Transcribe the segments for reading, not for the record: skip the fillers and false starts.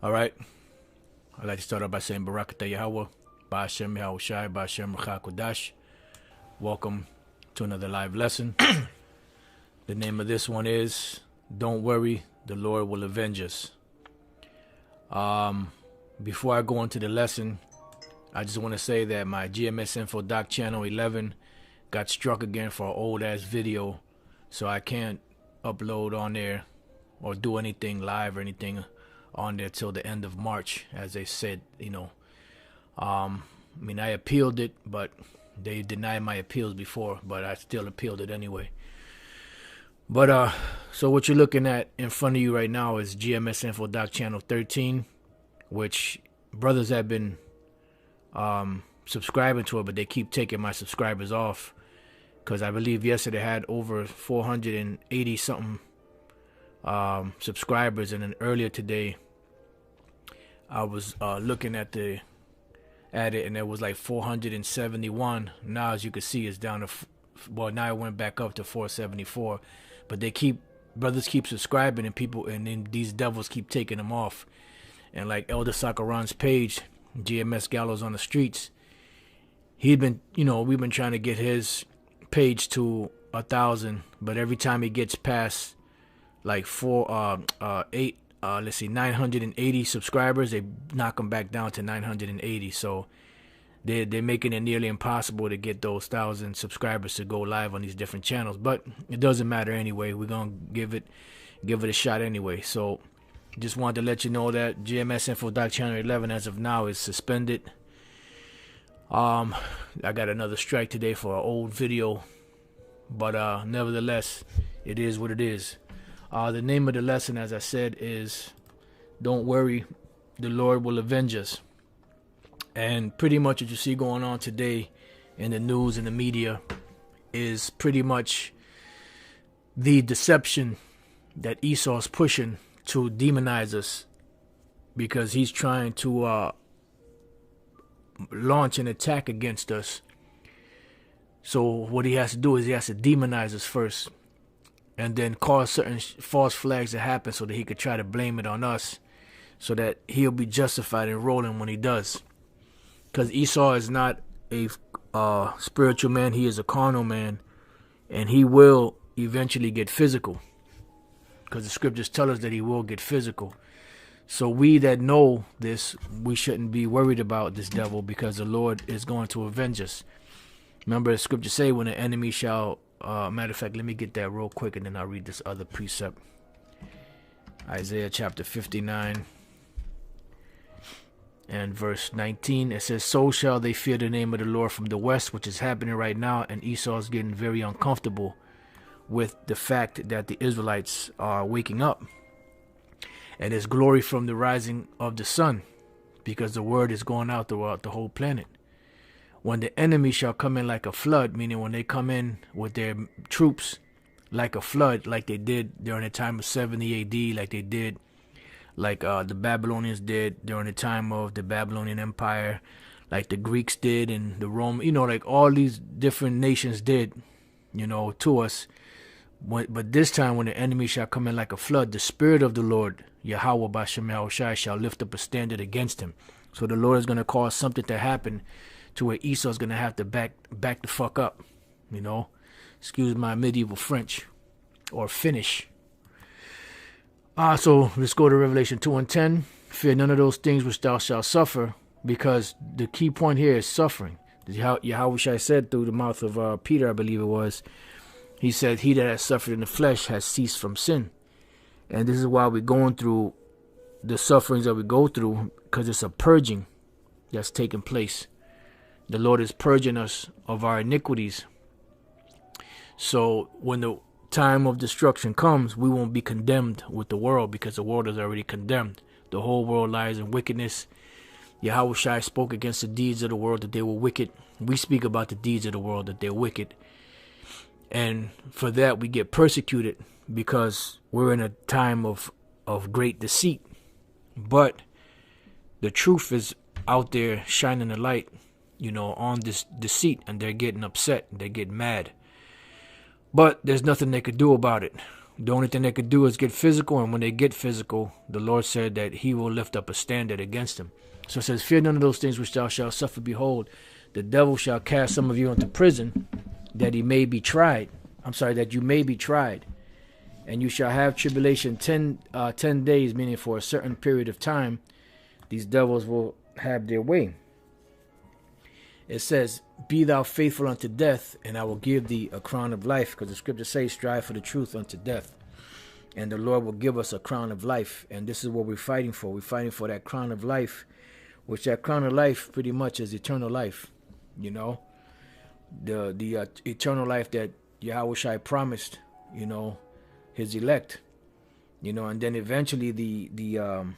All right. I'd like to start off by saying Barakatah Yahawah, BAHASHAM, YAHAWASHI, BAHASHAM, RULEWELL. Welcome to another live lesson. The name of this one is, Don't Worry, the Lord Will Avenge Us. Before I go into the lesson, I just want to say that my msinfodocchannel12 got struck again for an old ass video, so I can't upload on there or do anything live or anything on there till the end of March, as they said. I mean, I appealed it, but they denied my appeals before, but I still appealed it anyway. But so what you're looking at in front of you right now is msinfodocchannel13, which brothers have been subscribing to it, but they keep taking my subscribers off, because I believe yesterday had over 480 something subscribers, and then earlier today I was looking at it, and it was like 471. Now, as you can see, it's down to now it went back up to 474. But brothers keep subscribing, and then these devils keep taking them off. And like Elder Sakaran's page, GMS Gallows on the Streets, we've been trying to get his page to 1,000, but every time he gets past like 980 subscribers, they knock them back down to 980. So they're making it nearly impossible to get those 1,000 subscribers to go live on these different channels. But it doesn't matter anyway. We're gonna give it a shot anyway. So just wanted to let you know that msinfodocchannel11 as of now is suspended. I got another strike today for an old video, but nevertheless, it is what it is. The name of the lesson, as I said, is Don't Worry, the Lord Will Avenge Us. And pretty much what you see going on today in the news and the media is pretty much the deception that Esau's pushing to demonize us, because he's trying to launch an attack against us. So what he has to do is he has to demonize us first, and then cause certain false flags to happen so that he could try to blame it on us, so that he'll be justified in rolling when he does. Because Esau is not a spiritual man, he is a carnal man, and he will eventually get physical, because the scriptures tell us that he will get physical. So we that know this, we shouldn't be worried about this devil, because the Lord is going to avenge us. Remember, the scriptures say, when the enemy shall... matter of fact, let me get that real quick, and then I'll read this other precept. Isaiah chapter 59 and verse 19. It says, so shall they fear the name of the Lord from the west, which is happening right now. And Esau is getting very uncomfortable with the fact that the Israelites are waking up, and it's glory from the rising of the sun, because the word is going out throughout the whole planet. When the enemy shall come in like a flood, meaning when they come in with their troops like a flood, like they did during the time of 70 AD, like they did, like the Babylonians did during the time of the Babylonian Empire, like the Greeks did, and the Roman, like all these different nations did, to us. But this time, when the enemy shall come in like a flood, the Spirit of the Lord, YAHAWAH BAHASHAM YAHAWASHI, shall lift up a standard against him. So the Lord is going to cause something to happen to where Esau's going to have to back the fuck up, Excuse my medieval French or Finnish. So let's go to Revelation 2:10. Fear none of those things which thou shalt suffer, because the key point here is suffering. Yahawashi said through the mouth of Peter, I believe it was, he said, he that has suffered in the flesh has ceased from sin. And this is why we're going through the sufferings that we go through, because it's a purging that's taking place. The Lord is purging us of our iniquities. So when the time of destruction comes, we won't be condemned with the world, because the world is already condemned. The whole world lies in wickedness. Yahawashi spoke against the deeds of the world, that they were wicked. We speak about the deeds of the world, that they're wicked. And for that we get persecuted, because we're in a time of great deceit. But the truth is out there shining the light, on this deceit, and they're getting upset, they get mad. But there's nothing they could do about it. The only thing they could do is get physical, and when they get physical, the Lord said that he will lift up a standard against them. So it says, fear none of those things which thou shalt suffer. Behold, the devil shall cast some of you into prison, that he may be tried. That you may be tried. And you shall have tribulation 10 days, meaning for a certain period of time, these devils will have their way. It says, be thou faithful unto death, and I will give thee a crown of life. Because the scripture says, strive for the truth unto death. And the Lord will give us a crown of life. And this is what we're fighting for. We're fighting for that crown of life, which that crown of life pretty much is eternal life. You know, the eternal life that YAHAWASHI promised, you know, his elect. You know, and then eventually the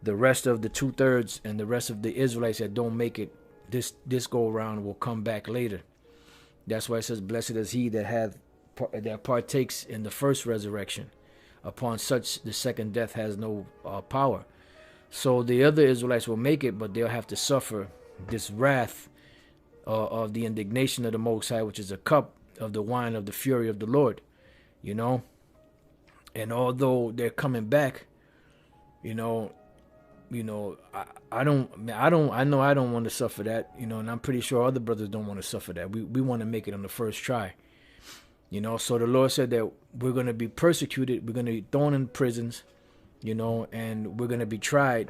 rest of the 2/3 and the rest of the Israelites that don't make it this go around will come back later. That's why it says, blessed is he that partakes in the first resurrection. Upon such the second death has no power. So the other Israelites will make it, but they'll have to suffer this wrath of the indignation of the Most High, which is a cup of the wine of the fury of the Lord. You know, and although they're coming back, I know I don't want to suffer that, you know, and I'm pretty sure other brothers don't want to suffer that. We want to make it on the first try, you know. So the Lord said that we're going to be persecuted, we're going to be thrown in prisons, you know, and we're going to be tried.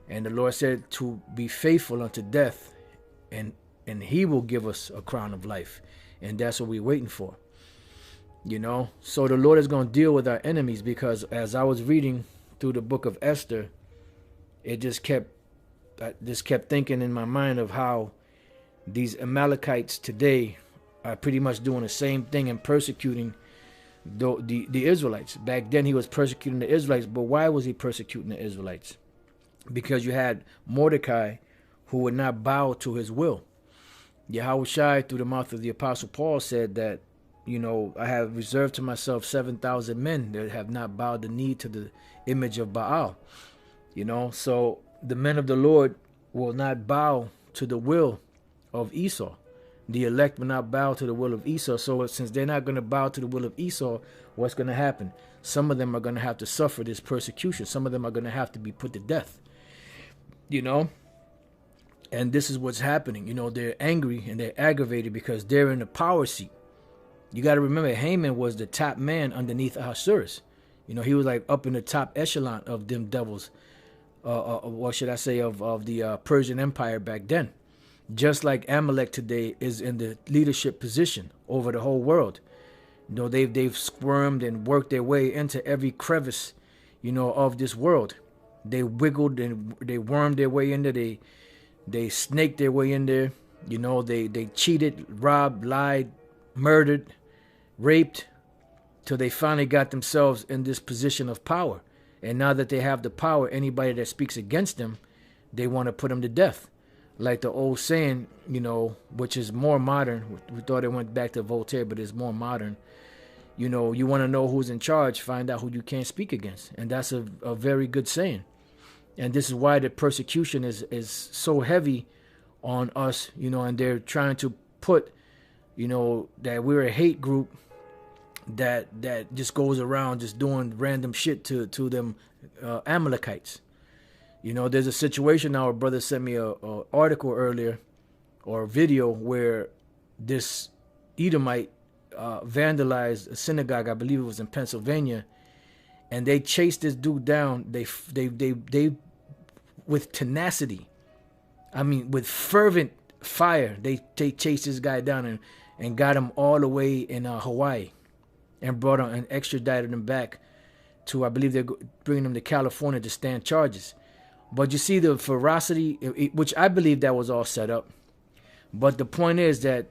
And the Lord said to be faithful unto death, and he will give us a crown of life. And that's what we're waiting for, you know. So the Lord is going to deal with our enemies, because as I was reading through the book of Esther, I just kept thinking in my mind of how these Amalekites today are pretty much doing the same thing and persecuting the Israelites. Back then he was persecuting the Israelites, but why was he persecuting the Israelites? Because you had Mordecai, who would not bow to his will. YAHAWASHI, through the mouth of the Apostle Paul, said that, you know, I have reserved to myself 7,000 men that have not bowed the knee to the image of Baal. You know, so the men of the Lord will not bow to the will of Esau. The elect will not bow to the will of Esau. So since they're not going to bow to the will of Esau, what's going to happen? Some of them are going to have to suffer this persecution. Some of them are going to have to be put to death. You know, and this is what's happening. You know, they're angry and they're aggravated because they're in the power seat. You got to remember, Haman was the top man underneath Ahasuerus. You know, he was like up in the top echelon of them devils. What should I say, of the Persian Empire back then. Just like Amalek today is in the leadership position over the whole world. You know, they've squirmed and worked their way into every crevice, you know, of this world. They wiggled and they wormed their way in there. They snaked their way in there. You know, they cheated, robbed, lied, murdered, raped, till they finally got themselves in this position of power. And now that they have the power, anybody that speaks against them, they want to put them to death. Like the old saying, you know, which is more modern. We thought it went back to Voltaire, but it's more modern. You know, you want to know who's in charge, find out who you can't speak against. And that's a very good saying. And this is why the persecution is so heavy on us, you know, and they're trying to put, you know, that we're a hate group that just goes around just doing random shit to them Amalekites. You know, there's a situation now. A brother sent me a article earlier, or a video, where this Edomite vandalized a synagogue. I believe it was in Pennsylvania, and they chased this dude down. They with tenacity, I mean with fervent fire, they chased this guy down and got him all the way in Hawaii, and brought him and extradited him back to, I believe they're bringing him to California to stand charges. But you see the ferocity, which I believe that was all set up. But the point is that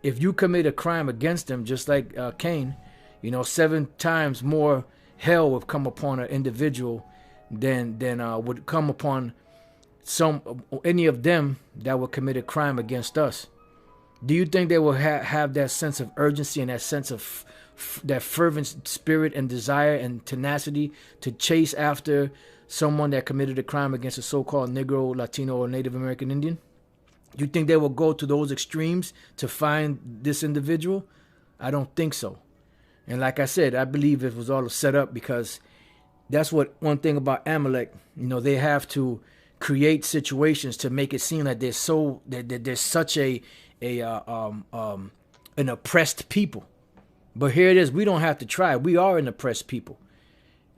if you commit a crime against them, just like Cain, you know, 7 times more hell would come upon an individual than would come upon any of them that would commit a crime against us. Do you think they will have that sense of urgency and that sense of that fervent spirit and desire and tenacity to chase after someone that committed a crime against a so-called Negro, Latino, or Native American Indian? You think they will go to those extremes to find this individual? I don't think so. And like I said, I believe it was all set up because that's what one thing about Amalek, they have to create situations to make it seem like there's such an oppressed people. But here it is, we don't have to try. We are an oppressed people.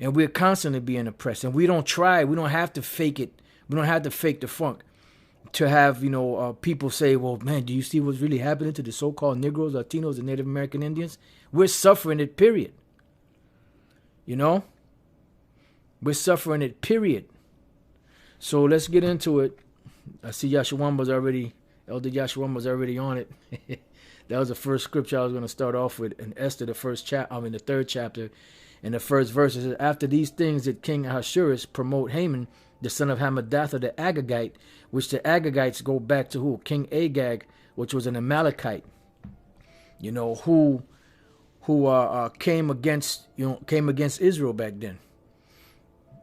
And we're constantly being oppressed. And we don't try. We don't have to fake it. We don't have to fake the funk to have, people say, well, man, do you see what's really happening to the so-called Negroes, Latinos, and Native American Indians? We're suffering it, period. We're suffering it, period. So let's get into it. I see Elder Yahawah was already on it. That was the first scripture I was going to start off with in Esther, the third chapter. In the first verse, it says, after these things did King Ahasuerus promote Haman, the son of Hammedatha the Agagite, which the Agagites go back to who? King Agag, which was an Amalekite, who came against Israel back then.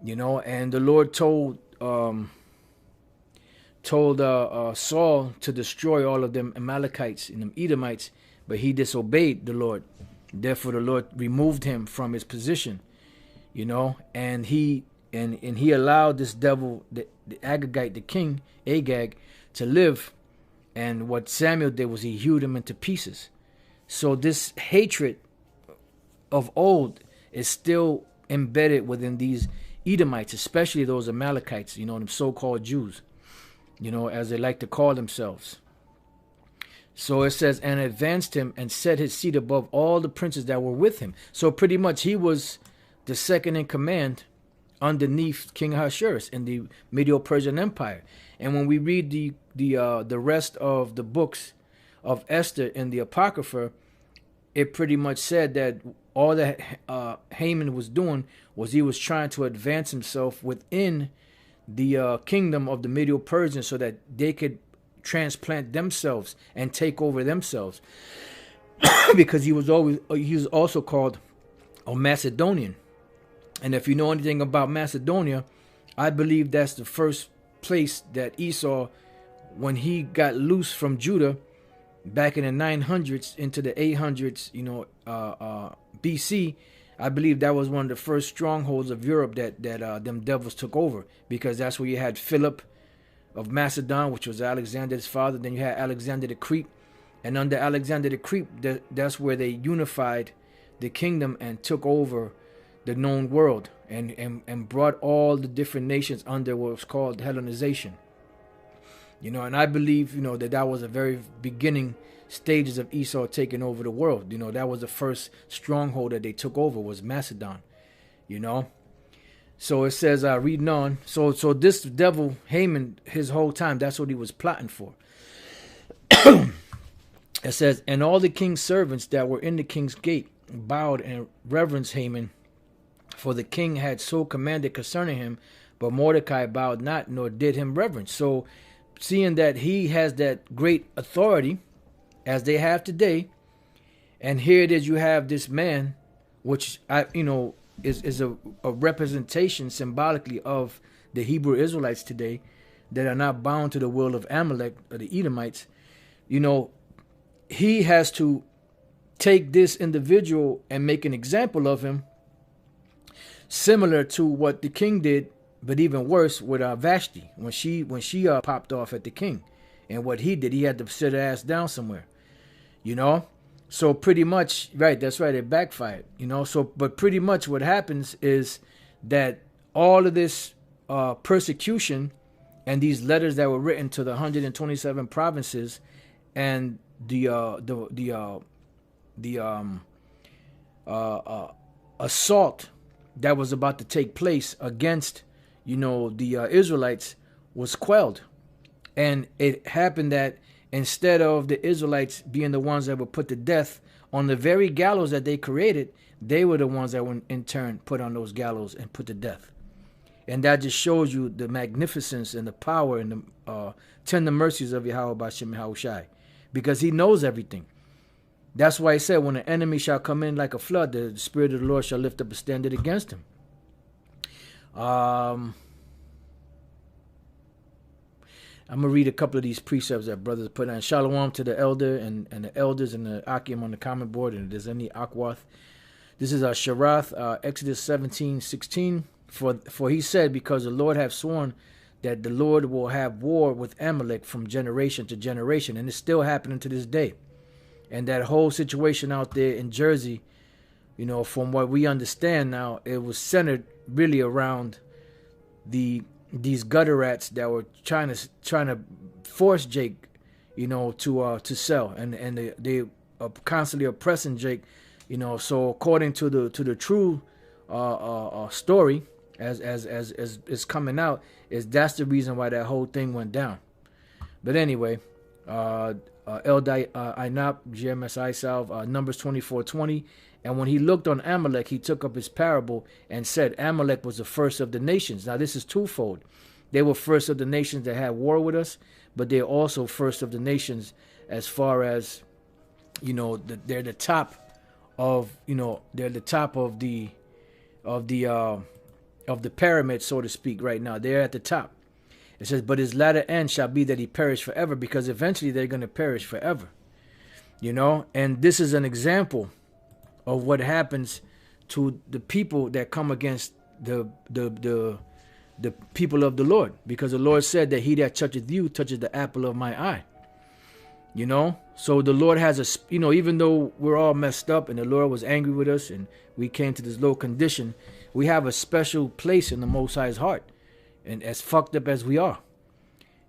And the Lord told Saul to destroy all of them Amalekites and them Edomites, but he disobeyed the Lord. Therefore, the Lord removed him from his position, and he allowed this devil, the Agagite, the king Agag, to live. And what Samuel did was he hewed him into pieces. So this hatred of old is still embedded within these Edomites, especially those Amalekites, them so-called Jews, as they like to call themselves. So it says, and advanced him and set his seat above all the princes that were with him. So pretty much he was the second in command underneath King Ahasuerus in the Medo-Persian Empire. And when we read the rest of the books of Esther in the Apocrypha, it pretty much said that all that Haman was doing was he was trying to advance himself within the kingdom of the Medo-Persians so that they could transplant themselves and take over themselves. Because he was also called a Macedonian. And if you know anything about Macedonia, I believe that's the first place that Esau, when he got loose from Judah back in the 900s into the 800s, BC, I believe that was one of the first strongholds of Europe that them devils took over, because that's where you had Philip of Macedon, which was Alexander's father. Then you had Alexander the Crete, and under Alexander the Crete, that's where they unified the kingdom and took over the known world and brought all the different nations under what was called Hellenization. And I believe, that was the very beginning stages of Esau taking over the world. That was the first stronghold that they took over, was Macedon. So it says, reading on, so this devil, Haman, his whole time, that's what he was plotting for. It says, and all the king's servants that were in the king's gate bowed and reverenced Haman, for the king had so commanded concerning him, but Mordecai bowed not, nor did him reverence. So seeing that he has that great authority, as they have today, and here it is, you have this man, which is a representation symbolically of the Hebrew Israelites today, that are not bound to the will of Amalek or the Edomites. He has to take this individual and make an example of him, similar to what the king did, but even worse with Vashti when she popped off at the king, and what he did, he had to sit her ass down somewhere. So pretty much, right, that's right, it backfired. But pretty much what happens is that all of this persecution and these letters that were written to the 127 provinces and the assault that was about to take place against, the Israelites was quelled. And it happened that instead of the Israelites being the ones that were put to death on the very gallows that they created, they were the ones that were in turn put on those gallows and put to death. And that just shows you the magnificence and the power and the tender mercies of Yahawah BAHASHAM YAHAWASHI, because he knows everything. That's why he said, when an enemy shall come in like a flood, the Spirit of the Lord shall lift up a standard against him. I'm going to read a couple of these precepts that brothers put on. Shalawam to the elder and the elders and the ahchyam on the comment board. And if there's any akhwath, This is Sharath, Exodus 17:16. For he said, because the Lord hath sworn that the Lord will have war with Amalek from generation to generation. And it's still happening to this day. And that whole situation out there in Jersey, you know, from what we understand now, it was centered really around these gutter rats that were trying to force Jake, you know, to sell, and they are constantly oppressing Jake, you know. So according to the true story, as is coming out, that's the reason why that whole thing went down. But anyway, Eldai Inap, GMSI Salve, Numbers 24:20. And when he looked on Amalek, he took up his parable and said, Amalek was the first of the nations. Now this is twofold. They were first of the nations that had war with us, but they're also first of the nations as far as, you know, they're the top of, you know, they're the top of the pyramid, so to speak, right now. They're at the top. It says, but his latter end shall be that he perish forever, because eventually they're going to perish forever. You know, and this is an example of what happens to the people that come against the people of the Lord, because the Lord said that he that toucheth you touches the apple of my eye. You know, so the Lord has a, you know, even though we're all messed up and the Lord was angry with us and we came to this low condition, we have a special place in the Most High's heart. And as fucked up as we are,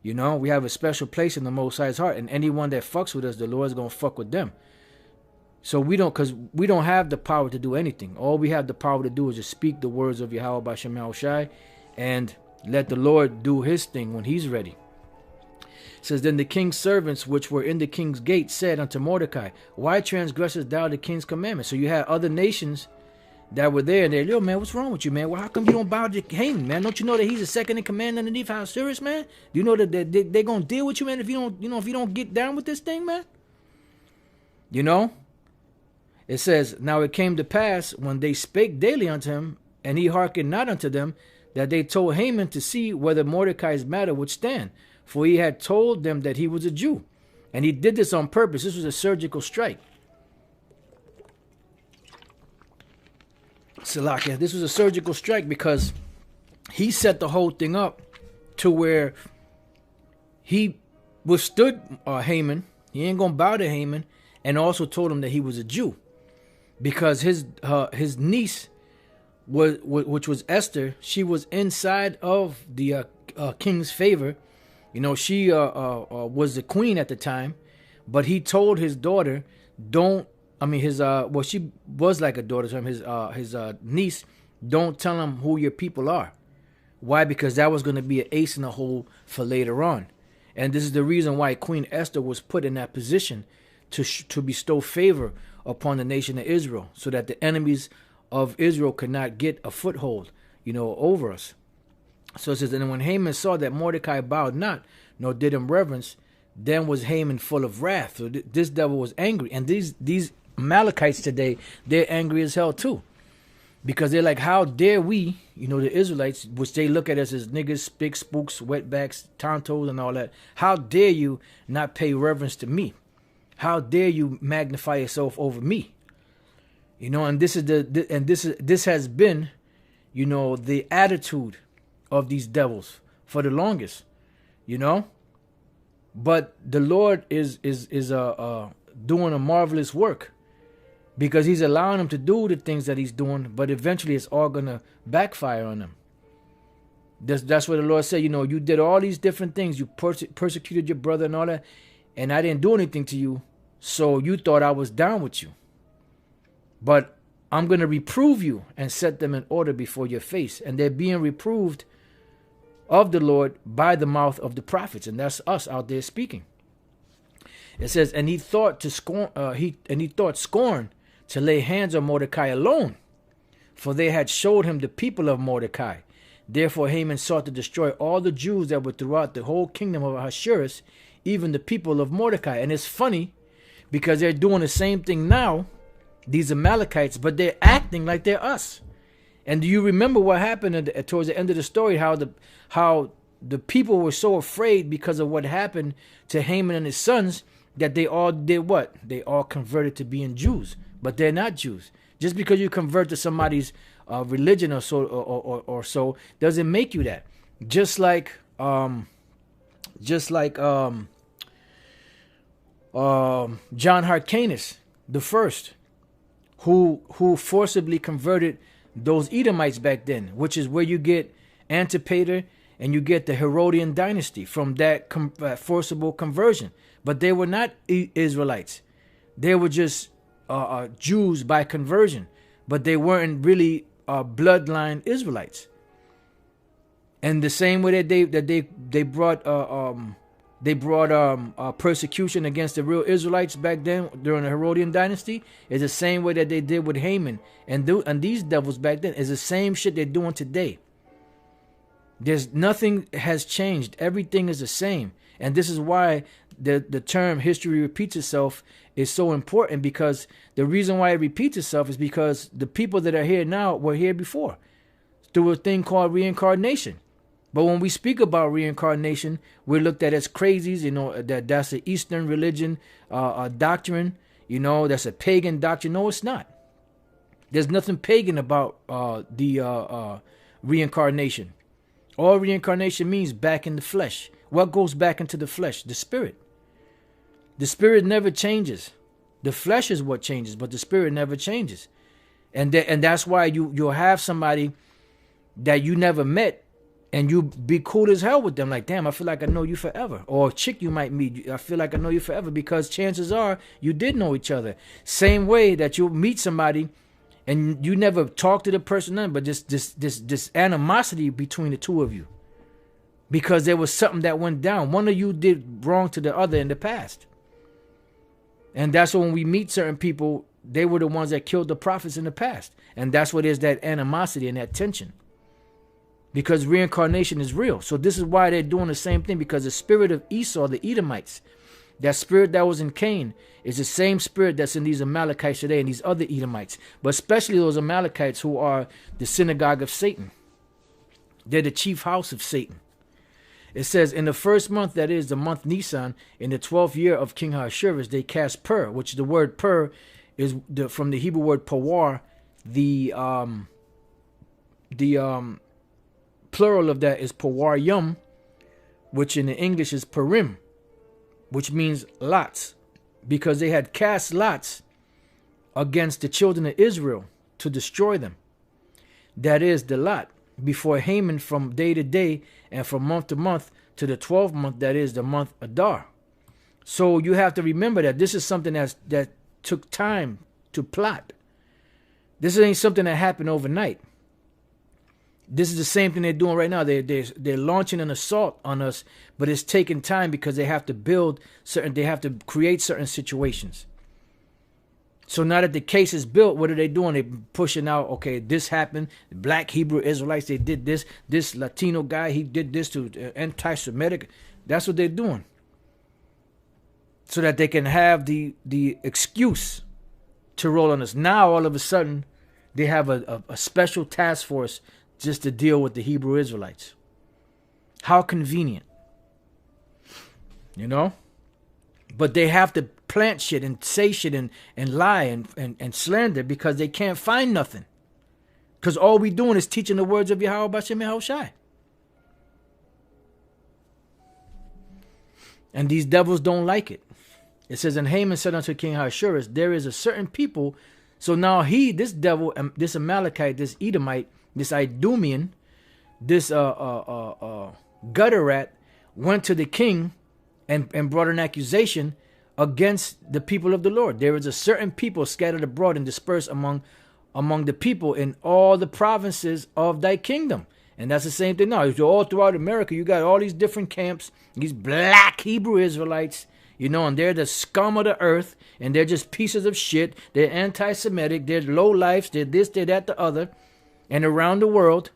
you know, we have a special place in the Most High's heart, and anyone that fucks with us, the Lord's gonna fuck with them. So because we don't have the power to do anything. All we have the power to do is just speak the words of Yahawah BAHASHAM YAHAWASHI and let the Lord do his thing when he's ready. It says, then the king's servants which were in the king's gate said unto Mordecai, why transgressest thou the king's commandments? So you had other nations that were there, and they're, yo, man, what's wrong with you, man? Well, how come you don't bow to Haman, man? Don't you know that he's a second in command underneath Ahasuerus, man? Do you know that they're gonna deal with you, man, if you don't, you know, if you don't get down with this thing, man? You know? It says, now it came to pass, when they spake daily unto him, and he hearkened not unto them, that they told Haman to see whether Mordecai's matter would stand. For he had told them that he was a Jew. And he did this on purpose. This was a surgical strike. Salakia, this was a surgical strike because he set the whole thing up to where he withstood Haman. He ain't going to bow to Haman. And also told him that he was a Jew. Because his niece, which was Esther, she was inside of the king's favor. You know, she was the queen at the time, but he told his daughter, well, she was like a daughter to him, his niece, don't tell him who your people are. Why? Because that was going to be an ace in the hole for later on. And this is the reason why Queen Esther was put in that position to bestow favor upon the nation of Israel, so that the enemies of Israel could not get a foothold, you know, over us. So it says, and when Haman saw that Mordecai bowed not, nor did him reverence, then was Haman full of wrath. So this devil was angry. And these Amalekites today, they're angry as hell too. Because they're like, how dare we, you know, the Israelites, which they look at us as niggas, spick, spooks, wetbacks, tontos, and all that. How dare you not pay reverence to me? How dare you magnify yourself over me? You know, and this has been, you know, the attitude of these devils for the longest, you know. But the Lord is doing a marvelous work, because he's allowing them to do the things that he's doing, but eventually it's all gonna backfire on them. That's what the Lord said. You know, you did all these different things. You persecuted your brother and all that, and I didn't do anything to you. So you thought I was down with you. But I'm going to reprove you and set them in order before your face. And they're being reproved of the Lord by the mouth of the prophets. And that's us out there speaking. It says, and he thought scorn to lay hands on Mordecai alone, for they had showed him the people of Mordecai. Therefore Haman sought to destroy all the Jews that were throughout the whole kingdom of Ahasuerus, even the people of Mordecai. And it's funny, because they're doing the same thing now, these Amalekites, but they're acting like they're us. And do you remember what happened towards the end of the story, how the people were so afraid because of what happened to Haman and his sons, that they all did what? They all converted to being Jews, but they're not Jews. Just because you convert to somebody's religion or so or so doesn't make you that. Just like John Hyrcanus the first, who forcibly converted those Edomites back then, which is where you get Antipater and you get the Herodian dynasty from that forcible conversion. But they were not Israelites. They were just Jews by conversion, but they weren't really bloodline Israelites. And the same way that they brought persecution against the real Israelites back then during the Herodian dynasty is the same way that they did with Haman and these devils back then. Is the same shit they're doing today. There's nothing has changed. Everything is the same. And this is why the term history repeats itself is so important, because the reason why it repeats itself is because the people that are here now were here before through a thing called reincarnation. But when we speak about reincarnation, we're looked at as crazies, you know, that's an Eastern religion doctrine, you know, that's a pagan doctrine. No, it's not. There's nothing pagan about the reincarnation. All reincarnation means back in the flesh. What goes back into the flesh? The spirit. The spirit never changes. The flesh is what changes, but the spirit never changes. And that's why you'll have somebody that you never met, and you be cool as hell with them. Like, damn, I feel like I know you forever. Or a chick you might meet, I feel like I know you forever, because chances are you did know each other. Same way that you'll meet somebody and you never talk to the person, none, but just this animosity between the two of you. Because there was something that went down. One of you did wrong to the other in the past. And that's when we meet certain people, they were the ones that killed the prophets in the past. And that's what is that animosity and that tension. Because reincarnation is real. So this is why they're doing the same thing, because the spirit of Esau, the Edomites, that spirit that was in Cain, is the same spirit that's in these Amalekites today and these other Edomites. But especially those Amalekites who are the synagogue of Satan. They're the chief house of Satan. It says, in the first month, that is the month Nisan, in the 12th year of King Ahasuerus, they cast Pur, which the word Pur is from the Hebrew word Pawar. The plural of that is Pawaryum, which in the English is Purim, which means lots, because they had cast lots against the children of Israel to destroy them. That is the lot before Haman from day to day and from month to month to the 12th month, that is the month Adar. So you have to remember that this is something that took time to plot. This ain't something that happened overnight. This is the same thing they're doing right now. They're launching an assault on us, but it's taking time because they have to they have to create certain situations. So now that the case is built, what are they doing? They're pushing out, okay, this happened. The black Hebrew Israelites, they did this. This Latino guy, he did this to anti-Semitic. That's what they're doing. So that they can have the excuse to roll on us. Now, all of a sudden, they have a special task force just to deal with the Hebrew Israelites. How convenient. You know? But they have to plant shit and say shit and lie and slander because they can't find nothing. Because all we doing is teaching the words of YAHAWAH, BAHASHAM, YAHAWASHI. And these devils don't like it. It says, and Haman said unto King Ahasuerus, there is a certain people. So now this devil, this Amalekite, this Edomite, this Idumean, this gutter rat went to the king and brought an accusation against the people of the Lord. There is a certain people scattered abroad and dispersed among the people in all the provinces of thy kingdom. And that's the same thing now. All throughout America, you got all these different camps, these black Hebrew Israelites, you know, and they're the scum of the earth, and they're just pieces of shit. They're anti-Semitic, they're low lives, they're this, they're that, the other. And around the world,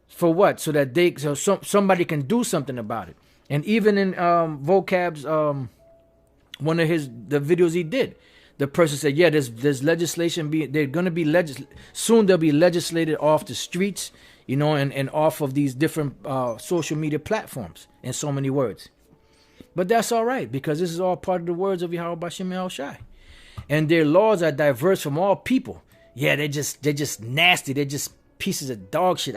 for what? So that somebody can do something about it. And even in Vocab's one of the videos he did, the person said, yeah, there's legislation they're going to be soon they'll be legislated off the streets, you know, and off of these different social media platforms, in so many words. But that's all right, because this is all part of the words of Yahawah Bashim Yahushai. And their laws are diverse from all people. Yeah, they're just nasty. They're just pieces of dog shit.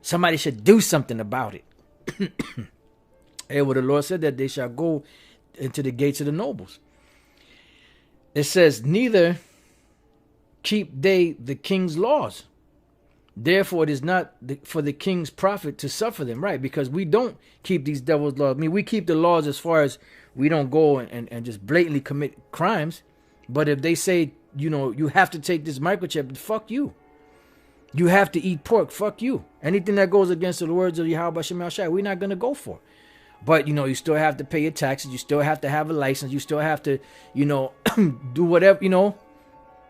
Somebody should do something about it. And what the Lord said, that they shall go into the gates of the nobles. It says, neither keep they the king's laws. Therefore, it is not for the king's profit to suffer them, right? Because we don't keep these devil's laws. I mean, we keep the laws as far as we don't go and just blatantly commit crimes. But if they say, you have to take this microchip, fuck you. You have to eat pork, fuck you. Anything that goes against the words of Yahawah Bashim Yahushai, we're not going to go for. But, you still have to pay your taxes. You still have to have a license. You still have to, do whatever, do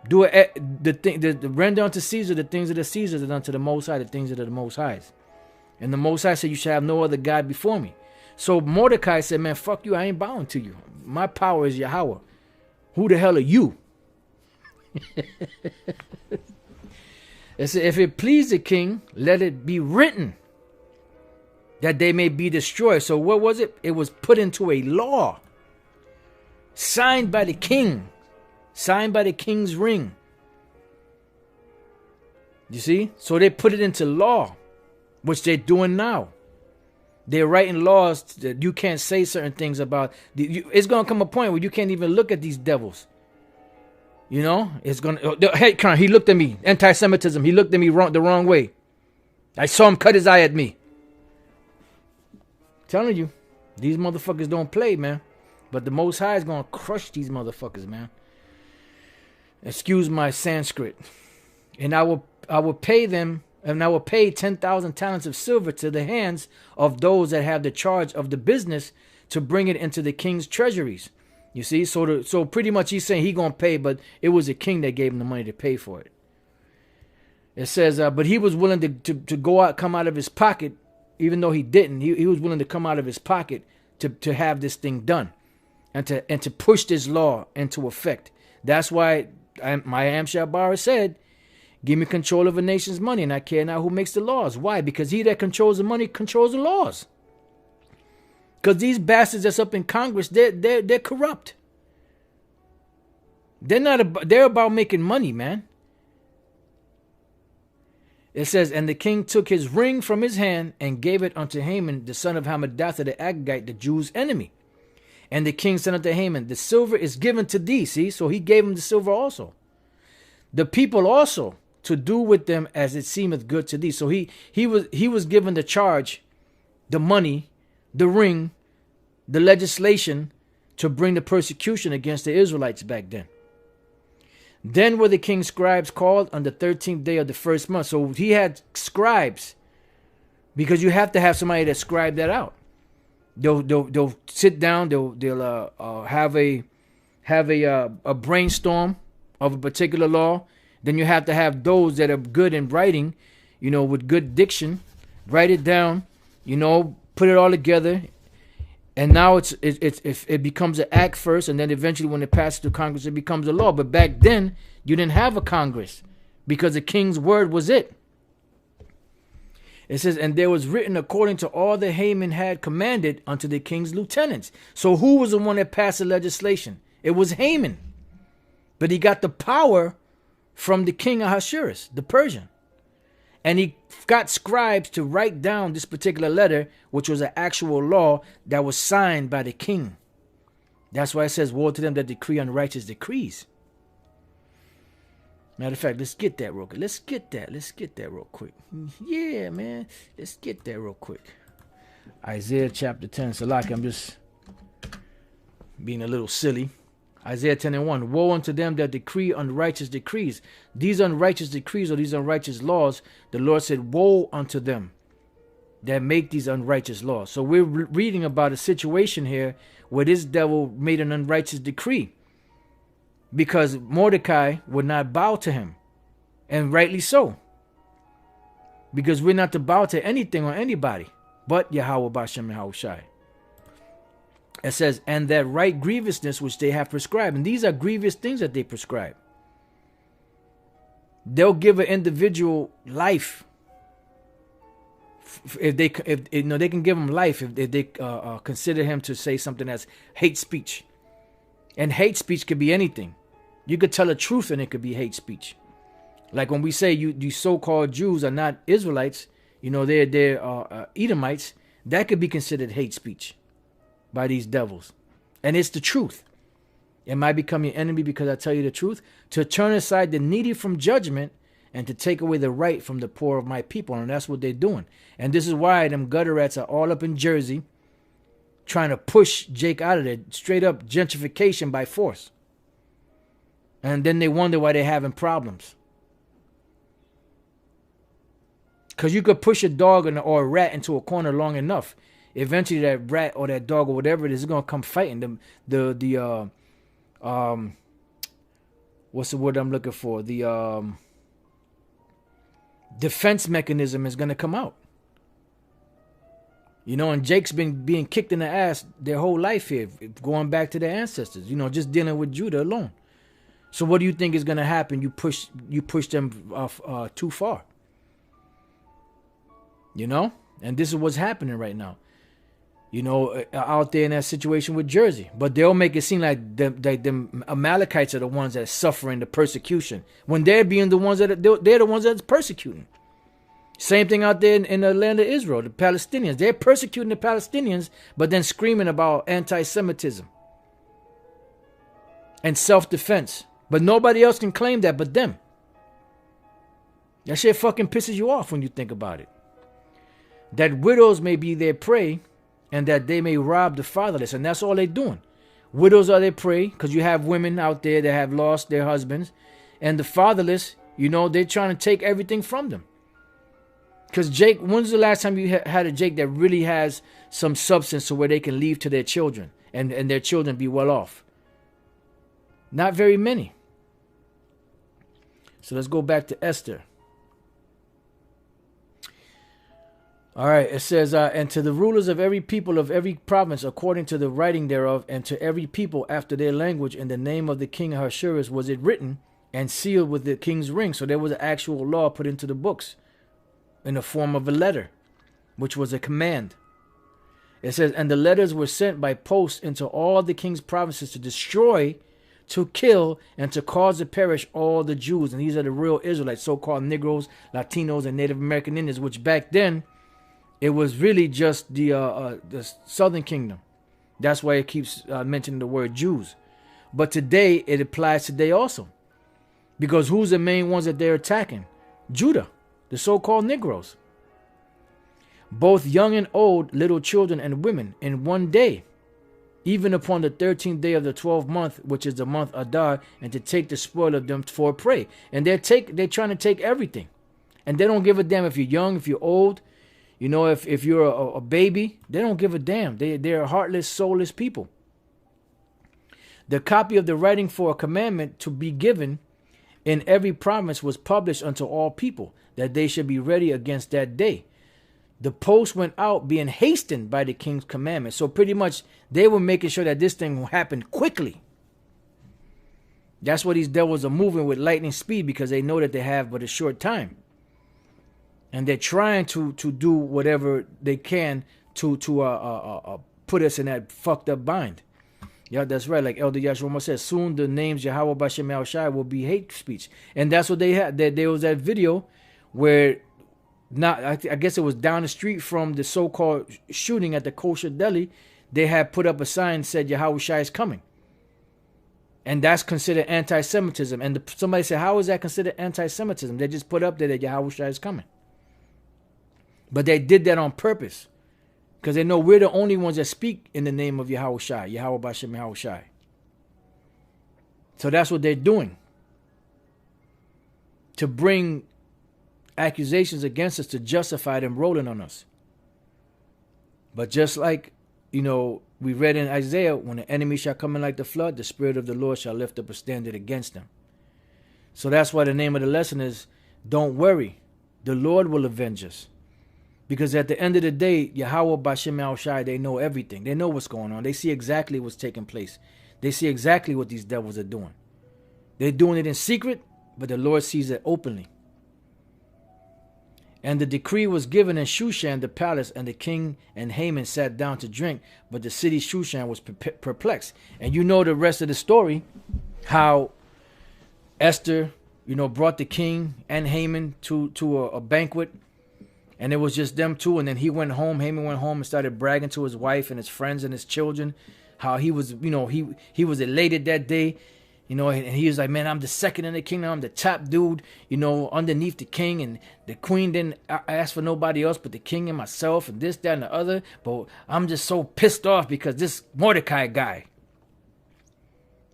the render unto Caesar the things of the Caesars, and unto the Most High the things of the Most Highs. And the Most High said, you shall have no other God before me. So Mordecai said, man, fuck you. I ain't bowing to you. My power is Yahawah. Who the hell are you? It said, if it please the king, let it be written that they may be destroyed. So what was it? It was put into a law, signed by the king, signed by the king's ring. You see? So they put it into law, which they're doing now. They're writing laws that you can't say certain things about. It's going to come a point where you can't even look at these devils. It's going to... Hey, he looked at me. Anti-Semitism. He looked at me the wrong way. I saw him cut his eye at me. Telling you, these motherfuckers don't play, man. But the Most High is going to crush these motherfuckers, man. Excuse my Sanskrit. And I will pay them, and I will pay 10,000 talents of silver to the hands of those that have the charge of the business to bring it into the king's treasuries. You see, so pretty much he's saying he gonna pay, but it was the king that gave him the money to pay for it. It says, but he was willing to come out of his pocket, even though he didn't. He was willing to come out of his pocket to have this thing done, and to push this law into effect. That's why my Amshar said, give me control of a nation's money, and I care not who makes the laws. Why? Because he that controls the money controls the laws. Because these bastards that's up in Congress, they're corrupt. They're about making money, man. It says, and the king took his ring from his hand and gave it unto Haman, the son of Hammedatha the Agagite, the Jews' enemy. And the king said unto Haman, the silver is given to thee. See, so he gave him the silver also. The people also, to do with them as it seemeth good to thee. So he was given the charge, the money, the ring, the legislation to bring the persecution against the Israelites back then. Then were the king's scribes called on the 13th day of the first month. So he had scribes, because you have to have somebody that scribe that out. They'll sit down. They'll have a brainstorm of a particular law. Then you have to have those that are good in writing, with good diction, write it down, put it all together. And now it becomes an act first, and then eventually when it passes to Congress, it becomes a law. But back then, you didn't have a Congress, because the king's word was it. It says, and there was written according to all that Haman had commanded unto the king's lieutenants. So who was the one that passed the legislation? It was Haman. But he got the power from the king Ahasuerus, the Persian. And he got scribes to write down this particular letter, which was an actual law that was signed by the king. That's why it says, woe to them that decree unrighteous decrees. Matter of fact, let's get that real quick. Let's get that real quick. Yeah, man. Let's get that real quick. Isaiah chapter 10. Salaki, I'm just being a little silly. Isaiah 10:1. Woe unto them that decree unrighteous decrees. These unrighteous decrees, or these unrighteous laws, the Lord said, woe unto them that make these unrighteous laws. So we're reading about a situation here where this devil made an unrighteous decree, because Mordecai would not bow to him. And rightly so. Because we're not to bow to anything or anybody but Yahawah Basham Yahushai. It says, and that right grievousness which they have prescribed. And these are grievous things that they prescribe. They'll give an individual life if you know, they can give him life if they consider him to say something that's hate speech. And hate speech could be anything. You could tell the truth and it could be hate speech. Like when we say you so-called Jews are not Israelites, you know, they're Edomites, that could be considered hate speech by these devils. And it's the truth. Am I becoming your enemy because I tell you the truth? To turn aside the needy from judgment and to take away the right from the poor of my people. And that's what they're doing. And this is why them gutter rats are all up in Jersey trying to push Jake out of there. Straight up gentrification by force. And then they wonder why they're having problems. Because you could push a dog or a rat into a corner long enough. Eventually that rat or that dog or whatever it is going to come fighting them. What's the word I'm looking for? The defense mechanism is going to come out. You know, and Jake's been being kicked in the ass their whole life here, going back to their ancestors, you know, just dealing with Judah alone. So what do you think is going to happen? You push them too far. You know? And this is what's happening right now. You know, out there in that situation with Jersey. But they'll make it seem like them Amalekites are the ones that are suffering the persecution. When they're being the ones they're the ones that's persecuting. Same thing out there in the land of Israel, the Palestinians. They're persecuting the Palestinians, but then screaming about anti-Semitism and self-defense. But nobody else can claim that but them. That shit fucking pisses you off when you think about it. That widows may be their prey and that they may rob the fatherless. And that's all they're doing. Widows are their prey because you have women out there that have lost their husbands. And the fatherless, you know, they're trying to take everything from them. Because Jake, when's the last time you had a Jake that really has some substance to where they can leave to their children and their children be well off? Not very many. So let's go back to Esther. All right, it says, and to the rulers of every people of every province, according to the writing thereof, and to every people after their language, in the name of the king Ahasuerus was it written and sealed with the king's ring. So there was an actual law put into the books in the form of a letter, which was a command. It says, and the letters were sent by post into all the king's provinces to destroy, to kill, and to cause to perish all the Jews. And these are the real Israelites, so-called Negroes, Latinos, and Native American Indians, which back then, it was really just the southern kingdom. That's why it keeps mentioning the word Jews. But today, it applies today also. Because who's the main ones that they're attacking? Judah, the so-called Negroes. Both young and old, little children and women, in one day. Even upon the 13th day of the 12th month, which is the month Adar, and to take the spoil of them for prey. And they're trying to take everything. And they don't give a damn if you're young, if you're old. You know, if you're a baby, they don't give a damn. They're heartless, soulless people. The copy of the writing for a commandment to be given in every province was published unto all people, that they should be ready against that day. The post went out being hastened by the king's commandment. So pretty much they were making sure that this thing happened quickly. That's why these devils are moving with lightning speed, because they know that they have but a short time. And they're trying to do whatever they can to put us in that fucked up bind. Yeah, that's right. Like Elder Yashua says, soon the names Yahawah Bashem El Shai will be hate speech. And that's what they had. There was that video where, I guess it was down the street from the so-called shooting at the kosher deli. They had put up a sign that said Yahawashi is coming. And that's considered anti-Semitism. And somebody said, how is that considered anti-Semitism? They just put up there that Yahawashi is coming. But they did that on purpose. Because they know we're the only ones that speak in the name of Yahawashi, Yahawah Bashem Yahawashi. So that's what they're doing. To bring accusations against us, to justify them rolling on us. But just like, you know, we read in Isaiah, when the enemy shall come in like the flood, the Spirit of the Lord shall lift up a standard against them. So that's why the name of the lesson is, don't worry, the Lord will avenge us. Because at the end of the day, Yahawah Bashem El Shai, they know everything. They know what's going on. They see exactly what's taking place. They see exactly what these devils are doing. They're doing it in secret, but the Lord sees it openly. And the decree was given in Shushan the palace, and the king and Haman sat down to drink, but the city Shushan was perplexed. And you know the rest of the story, how Esther, brought the king and Haman to a banquet, and it was just them two. And then Haman went home and started bragging to his wife and his friends and his children, how he was, he was elated that day. And he was like, man, I'm the second in the kingdom. I'm the top dude, underneath the king. And the queen didn't ask for nobody else but the king and myself and this, that, and the other. But I'm just so pissed off because this Mordecai guy.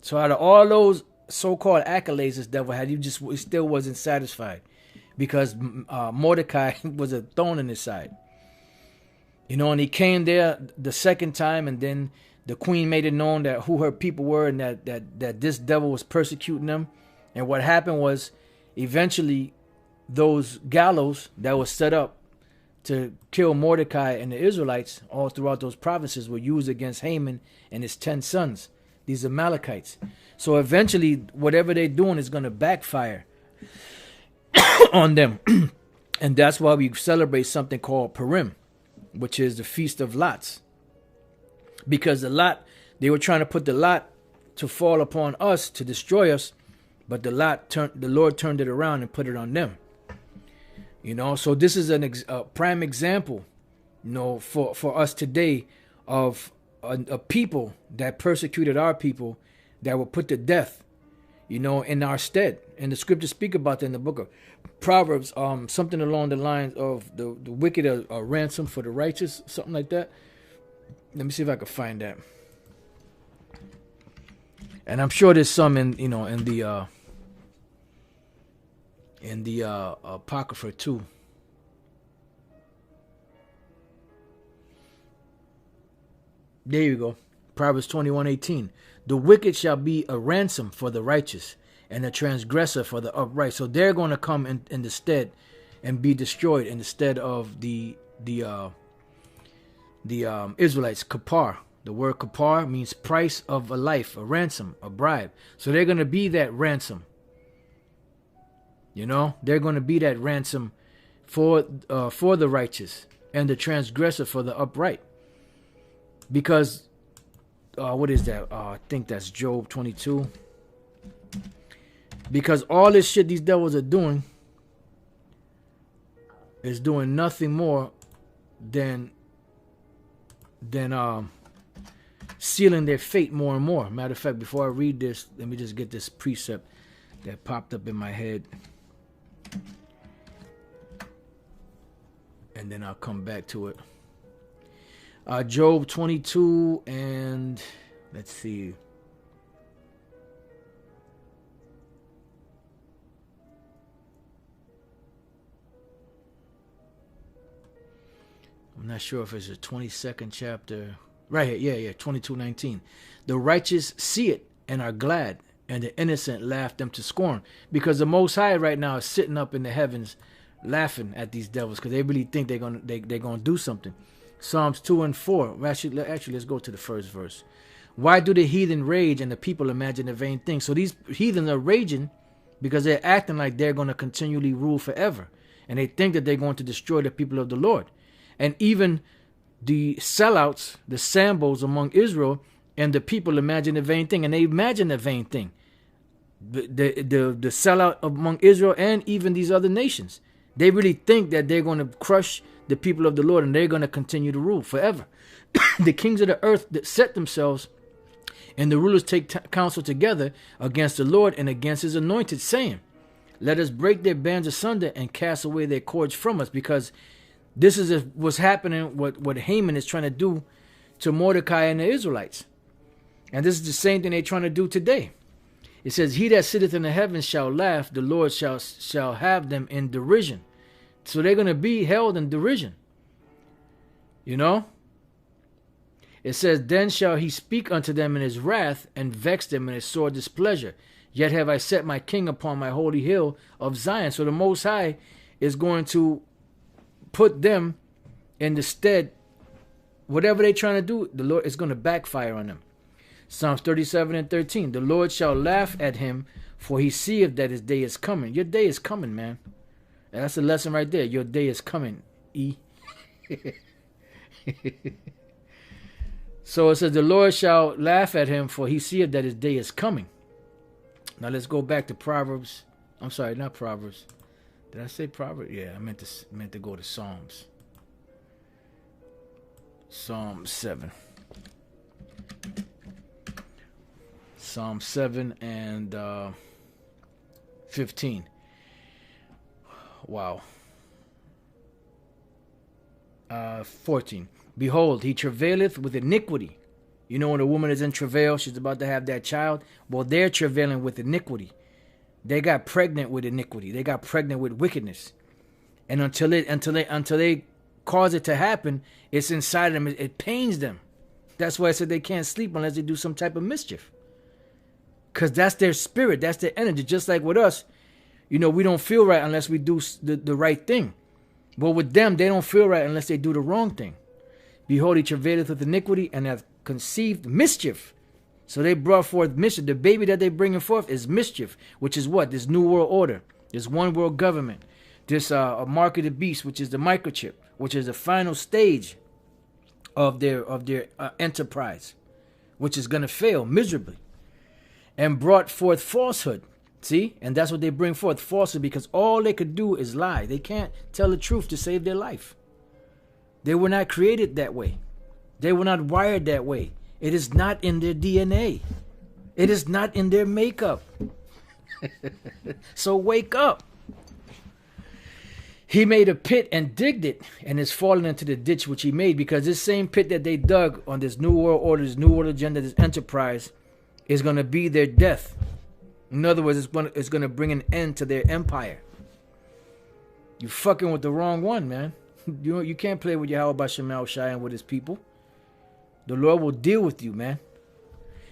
So out of all those so-called accolades this devil had, he still wasn't satisfied. Because Mordecai was a thorn in his side. And he came there the second time, and then the queen made it known that who her people were, and that this devil was persecuting them. And what happened was, eventually, those gallows that was set up to kill Mordecai and the Israelites all throughout those provinces were used against Haman and his 10 sons, these Amalekites. So eventually, whatever they're doing is going to backfire on them. And that's why we celebrate something called Purim, which is the Feast of Lots. Because they were trying to put the lot to fall upon us, to destroy us, but the Lord turned it around and put it on them. So this is a prime example, for us today of a people that persecuted our people, that were put to death, in our stead. And the scriptures speak about that in the book of Proverbs, something along the lines of the wicked are ransom for the righteous, something like that. Let me see if I can find that. And I'm sure there's some in the Apocrypha too. There you go. Proverbs 21:18. The wicked shall be a ransom for the righteous, and a transgressor for the upright. So they're going to come in the stead and be destroyed in the stead of the Israelites. Kapar. The word kapar means price of a life, a ransom, a bribe. So they're going to be that ransom. They're going to be that ransom for the righteous, and the transgressor for the upright. Because what is that? I think that's Job 22. Because all this shit these devils are doing is doing nothing more than sealing their fate more and more. Matter of fact, before I read this, let me just get this precept that popped up in my head, and then I'll come back to it. Job 22, and let's see. I'm not sure if it's the 22nd chapter. Right here, yeah, 22:19. The righteous see it and are glad, and the innocent laugh them to scorn. Because the Most High right now is sitting up in the heavens laughing at these devils, because they really think they're gonna do something. Psalms 2 and 4. Actually, let's go to the first verse. Why do the heathen rage and the people imagine a vain thing? So these heathen are raging because they're acting like they're going to continually rule forever. And they think that they're going to destroy the people of the Lord. And even the sellouts, the Sambos among Israel, and the people imagine a vain thing. And they imagine a vain thing. The sellout among Israel and even these other nations. They really think that they're going to crush the people of the Lord, and they're going to continue to rule forever. The kings of the earth that set themselves, and the rulers take counsel together against the Lord and against his anointed, saying, let us break their bands asunder and cast away their cords from us. Because this is what's happening, what Haman is trying to do to Mordecai and the Israelites. And this is the same thing they're trying to do today. It says, he that sitteth in the heavens shall laugh, the Lord shall have them in derision. So they're going to be held in derision. It says, then shall he speak unto them in his wrath, and vex them in his sore displeasure. Yet have I set my king upon my holy hill of Zion. So the Most High is going to put them in the stead. Whatever they're trying to do, the Lord is going to backfire on them. Psalms 37 and 13. The Lord shall laugh at him, for he seeth that his day is coming. Your day is coming, man. And that's a lesson right there. Your day is coming, E. So it says, the Lord shall laugh at him, for he seeth that his day is coming. Now let's go back to Proverbs. I'm sorry, not Proverbs. Did I say Proverbs? Yeah, I meant to go to Psalms. Psalm 7. Psalm 7 and 15. Wow. 14. Behold, he travaileth with iniquity. You know, when a woman is in travail, she's about to have that child. Well, they're travailing with iniquity. They got pregnant with iniquity. They got pregnant with wickedness. And until they cause it to happen, it's inside of them. It pains them. That's why I said they can't sleep unless they do some type of mischief. Because that's their spirit. That's their energy. Just like with us, you know, we don't feel right unless we do the right thing. But with them, they don't feel right unless they do the wrong thing. Behold, he travaileth with iniquity and hath conceived mischief. So they brought forth mischief. The baby that they bringing forth is mischief, which is what? This new world order, this one world government, this mark of the beast, which is the microchip, which is the final stage of their enterprise, which is going to fail miserably, and brought forth falsehood. See? And that's what they bring forth, falsehood, because all they could do is lie. They can't tell the truth to save their life. They were not created that way. They were not wired that way. It is not in their DNA. It is not in their makeup. So wake up. He made a pit and digged it, and is fallen into the ditch which he made, because this same pit that they dug on this new world order, this new world agenda, this enterprise, is going to be their death. In other words, it's going to bring an end to their empire. You fucking with the wrong one, man. You can't play with YAHAWASHI and with his people. The Lord will deal with you, man.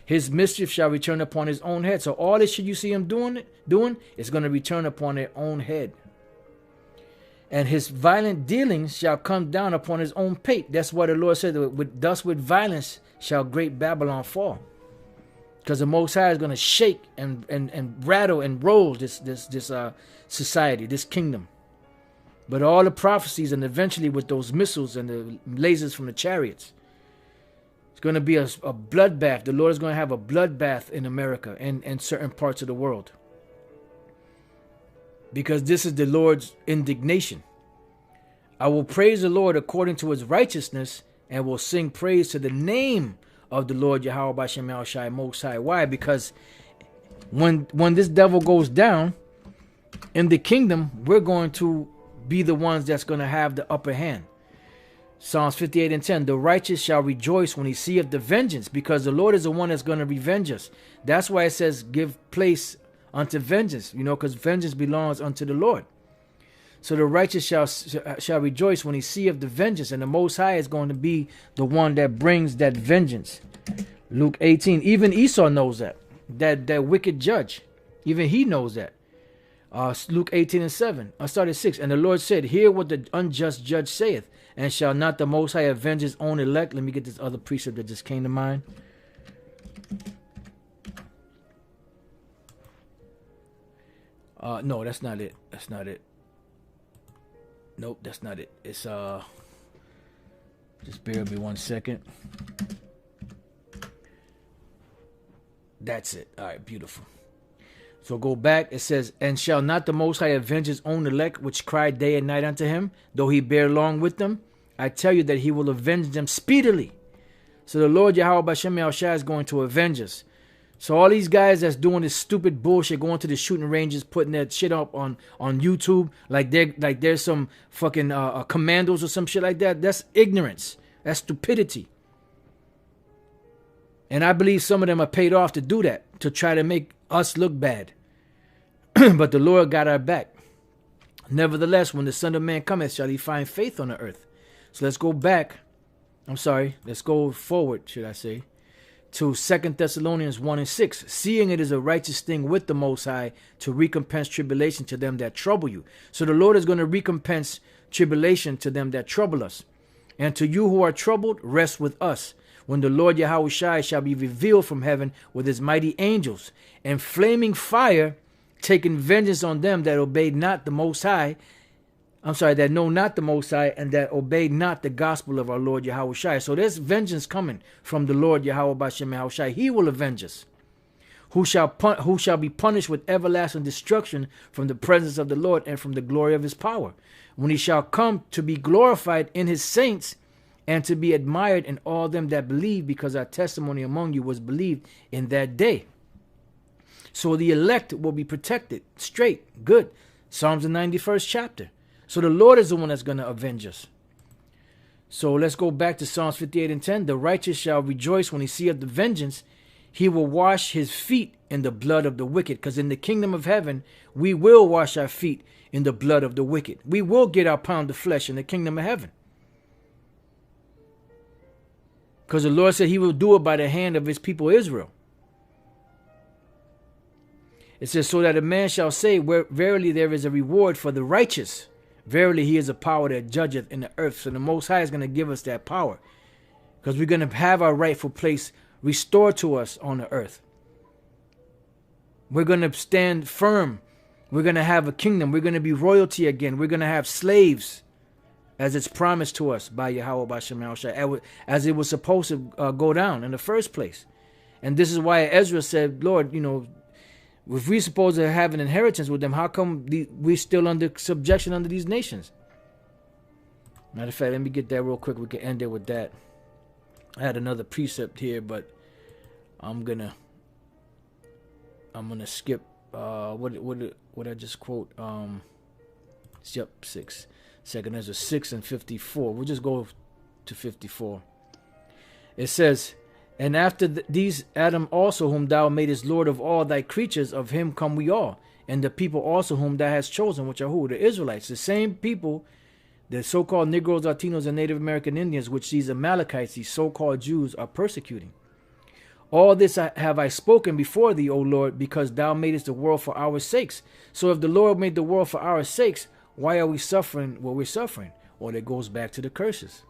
His mischief shall return upon his own head. So all this shit you see him doing is going to return upon their own head. And his violent dealings shall come down upon his own pate. That's why the Lord said, thus with violence shall great Babylon fall. Because the Most High is going to shake and rattle and roll this society, this kingdom. But all the prophecies, and eventually with those missiles and the lasers from the chariots, it's going to be a bloodbath. The Lord is going to have a bloodbath in America and certain parts of the world. Because this is the Lord's indignation. I will praise the Lord according to his righteousness, and will sing praise to the name of the Lord YAHAWASHI Most High. Why? Because when this devil goes down in the kingdom, we're going to be the ones that's going to have the upper hand. Psalms 58 and 10. The righteous shall rejoice when he seeth the vengeance, because the Lord is the one that's going to revenge us. That's why it says give place unto vengeance, you know, because vengeance belongs unto the Lord. So the righteous shall rejoice when he seeth the vengeance, and the Most High is going to be the one that brings that vengeance. Luke 18. Even Esau knows that wicked judge. Even he knows that. Luke 18 and 7. I started 6. And the Lord said, hear what the unjust judge saith, and shall not the Most High avenge his own elect? Let me get this other precept that just came to mind. No, that's not it. That's not it. Nope, that's not it. It's just bear with me 1 second. That's it. All right, beautiful. So go back. It says, and shall not the Most High avenge his own elect, which cry day and night unto him, though he bear long with them? I tell you that he will avenge them speedily. So the Lord YAHAWASHI is going to avenge us. So all these guys that's doing this stupid bullshit, going to the shooting ranges, putting that shit up on YouTube, like there's some fucking commandos or some shit like that. That's ignorance. That's stupidity. And I believe some of them are paid off to do that, to try to make us look bad. But the Lord got our back. Nevertheless, when the Son of Man cometh, shall he find faith on the earth? So let's go back. I'm sorry. Let's go forward, should I say, to 2 Thessalonians 1 and 6. Seeing it is a righteous thing with the Most High to recompense tribulation to them that trouble you. So the Lord is going to recompense tribulation to them that trouble us. And to you who are troubled, rest with us, when the Lord YAHAWASHI shall be revealed from heaven with his mighty angels, and flaming fire, taking vengeance on them that obeyed not the Most High, I'm sorry, that know not the Most High, and that obey not the gospel of our Lord YAHAWASHI. So there's vengeance coming from the Lord Yahawah Bashem YAHAWASHI. He will avenge us. Who shall be punished with everlasting destruction from the presence of the Lord and from the glory of his power, when he shall come to be glorified in his saints and to be admired in all them that believe, because our testimony among you was believed in that day. So the elect will be protected, straight, good. Psalms the 91st chapter. So the Lord is the one that's going to avenge us. So let's go back to Psalms 58:10. The righteous shall rejoice when he seeth the vengeance. He will wash his feet in the blood of the wicked. Because in the kingdom of heaven, we will wash our feet in the blood of the wicked. We will get our pound of flesh in the kingdom of heaven. Because the Lord said he will do it by the hand of his people Israel. It says, so that a man shall say, verily there is a reward for the righteous. Verily he is a power that judgeth in the earth. So the Most High is going to give us that power. Because we're going to have our rightful place restored to us on the earth. We're going to stand firm. We're going to have a kingdom. We're going to be royalty again. We're going to have slaves, as it's promised to us by Yahawah Bashem YAHAWASHI, as it was supposed to go down in the first place. And this is why Ezra said, Lord, you know, if we're supposed to have an inheritance with them, how come we're still under subjection under these nations? Matter of fact, let me get that real quick. We can end it with that. I had another precept here, but I'm gonna skip what I just quote. Yep, 6. Second Ezra 6:54. We'll just go to 54. It says, and after these Adam also, whom thou madest Lord of all thy creatures, of him come we all, and the people also whom thou hast chosen, which are who? The Israelites, the same people, the so-called Negroes, Latinos, and Native American Indians, which these Amalekites, these so-called Jews, are persecuting. All this have I spoken before thee, O Lord, because thou madest the world for our sakes. So if the Lord made the world for our sakes, why are we suffering what we're suffering? Well, it goes back to the curses.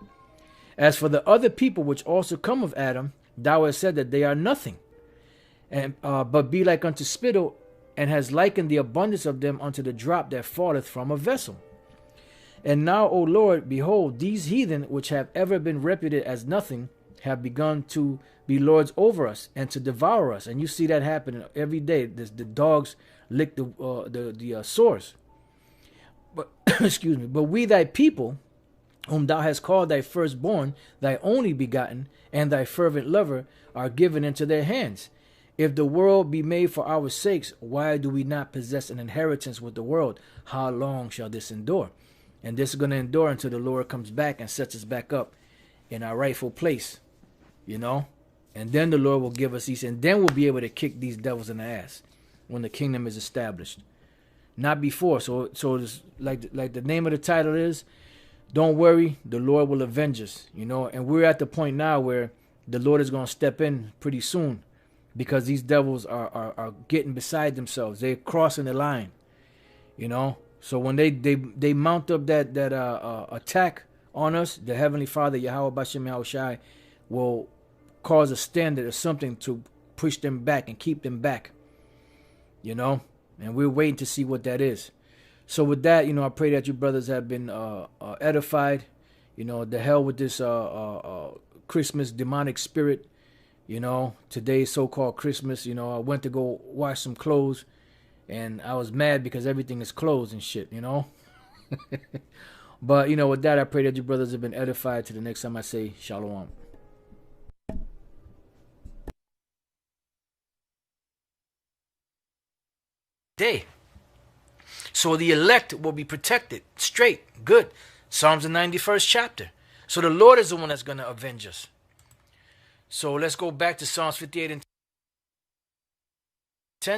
As for the other people which also come of Adam, thou hast said that they are nothing, and but be like unto spittle, and has likened the abundance of them unto the drop that falleth from a vessel. And now, O Lord, behold, these heathen, which have ever been reputed as nothing, have begun to be lords over us and to devour us. And you see that happening every day. The dogs lick the sores. But excuse me. But we, thy people, whom thou hast called thy firstborn, thy only begotten, and thy fervent lover, are given into their hands. If the world be made for our sakes, why do we not possess an inheritance with the world? How long shall this endure? And this is going to endure until the Lord comes back and sets us back up in our rightful place, you know. And then the Lord will give us these, and then we'll be able to kick these devils in the ass when the kingdom is established. Not before. So it's like the name of the title is, don't worry, the Lord will avenge us, you know. And we're at the point now where the Lord is going to step in pretty soon, because these devils are getting beside themselves. They're crossing the line, you know. So when they mount up that attack on us, the Heavenly Father, Yahawah Bashem YAHAWASHI, will cause a standard or something to push them back and keep them back, you know. And we're waiting to see what that is. So with that, you know, I pray that you brothers have been edified. You know, the hell with this Christmas demonic spirit. You know, today's so-called Christmas. You know, I went to go wash some clothes, and I was mad because everything is closed and shit, you know. But, you know, with that, I pray that you brothers have been edified. To the next time I say Shalawam. Day. So the elect will be protected, straight, good. Psalms the 91st chapter. So the Lord is the one that's going to avenge us. So let's go back to Psalms 58:10.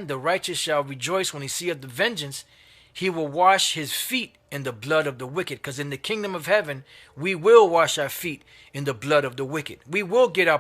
The righteous shall rejoice when he seeth the vengeance. He will wash his feet in the blood of the wicked. Because in the kingdom of heaven, we will wash our feet in the blood of the wicked. We will get our